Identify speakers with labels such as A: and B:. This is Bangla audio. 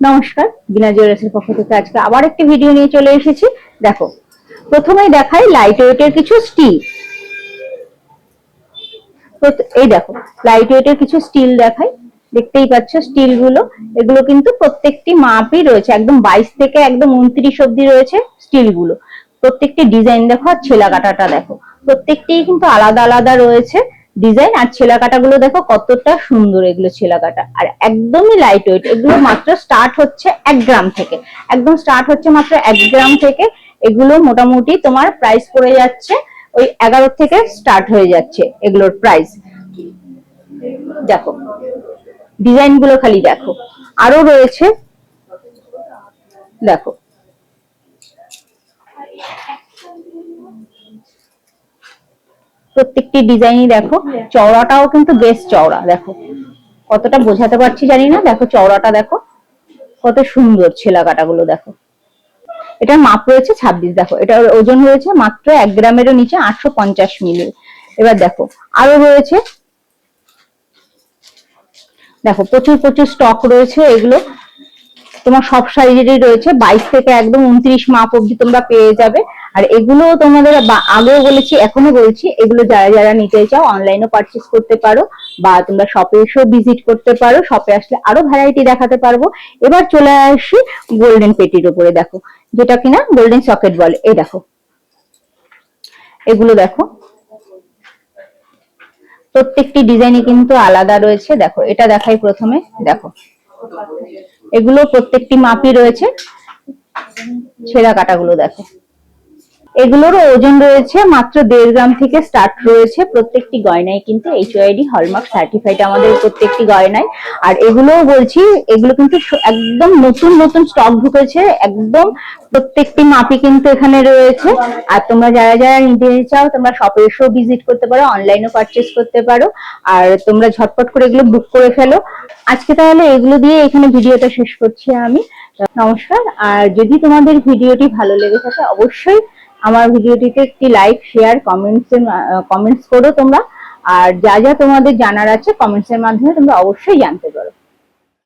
A: নমস্কার, বিনা জুয়েলার্সের পক্ষ থেকে আজকে আবার একটি ভিডিও নিয়ে চলে এসেছি। দেখো, প্রথমেই দেখাই লাইট ওয়েটের কিছু স্টিল। এই দেখো, লাইট ওয়েটের কিছু স্টিল দেখাই। দেখতেই পাচ্ছ স্টিল গুলো, এগুলো কিন্তু প্রত্যেকটি মাপই রয়েছে, একদম 22 থেকে একদম 29 অব্দি রয়েছে স্টিল গুলো। প্রত্যেকটি ডিজাইন দেখো আর ছেলা কাটাটা দেখো, প্রত্যেকটি কিন্তু আলাদা আলাদা রয়েছে ডিজাইন। আর ছেলা কাটা গুলো দেখো কতটা সুন্দর, এগুলো ছেলা কাটা আর একদমই লাইট ওয়েট। এগুলো মাত্র স্টার্ট হচ্ছে 1 গ্রাম থেকে, একদম স্টার্ট হচ্ছে মাত্র 1 গ্রাম থেকে। এগুলো মোটামুটি তোমার প্রাইস পড়ে যাচ্ছে ওই 11 থেকে স্টার্ট হয়ে যাচ্ছে এগুলোর প্রাইস। দেখো ডিজাইন গুলো খালি দেখো, আরো রয়েছে দেখো। প্রত্যেকটি ডিজাইনই দেখো, চওড়াটাও কিন্তু বেশ চওড়া। দেখো কতটা বোঝাতে পারছি জানি না, দেখো চওড়াটা দেখো কত সুন্দর। ছেলা কাটাগুলো দেখো, এটার মাপ রয়েছে 26। দেখো এটার ওজন রয়েছে মাত্র 1 গ্রামেরও নিচে, 850 মিলি। এবার দেখো আরো রয়েছে, দেখো প্রচুর প্রচুর স্টক রয়েছে। এগুলো তোমার সব সাইজেরই রয়েছে, 22 থেকে একদম 29 মাপ অব্দি তোমরা পেয়ে যাবে। আর এগুলো তোমাদের আগেও বলেছি, এখনো বলছি, এগুলো যারা যারা নিতে চাও অনলাইনেও পারচেস করতে পারো, বা তোমরা শপে এসেও ভিজিট করতে পারো। শপে আসলে আরো ভ্যারাইটি দেখাতে পারবো। এবার চলে আসি গোল্ডেন পেটির উপরে। দেখো যেটা কিনা গোল্ডেন সকেট বলে। এই দেখো এগুলো দেখো, প্রত্যেকটি ডিজাইনই কিন্তু আলাদা রয়েছে। দেখো এটা দেখাই প্রথমে। দেখো এগুলো প্রত্যেকটি মাপই রয়েছে। ছেঁড়া কাটাগুলো দেখো, এগুলোরও ওজন রয়েছে মাত্র 1.5 গ্রাম থেকে স্টার্ট রয়েছে। প্রত্যেকটি গয়নায় কিন্তু HYD হলমার্ক সার্টিফাইড আমাদের প্রত্যেকটি গয়নায়। আর এগুলোও বলছি, এগুলো কিন্তু একদম নতুন নতুন স্টক ঢুকেছে, একদম প্রত্যেকটি মাপই কিন্তু এখানে রয়েছে। আর তোমরা যারা যারা নিতে চাও তোমরা শপে এসেও ভিজিট করতে পারো, অনলাইনেও পারচেস করতে পারো। আর তোমরা ঝটপট করে এগুলো বুক করে ফেলো। আজকে তাহলে এগুলো দিয়ে এখানে ভিডিওটা শেষ করছি আমি। নমস্কার। আর যদি তোমাদের ভিডিওটি ভালো লেগে থাকে অবশ্যই আমার ভিডিওটিতে একটি লাইক, শেয়ার, কমেন্টস করো তোমরা। আর যা যা তোমাদের জানার আছে কমেন্টস এর মাধ্যমে তোমরা অবশ্যই জানতে পারো।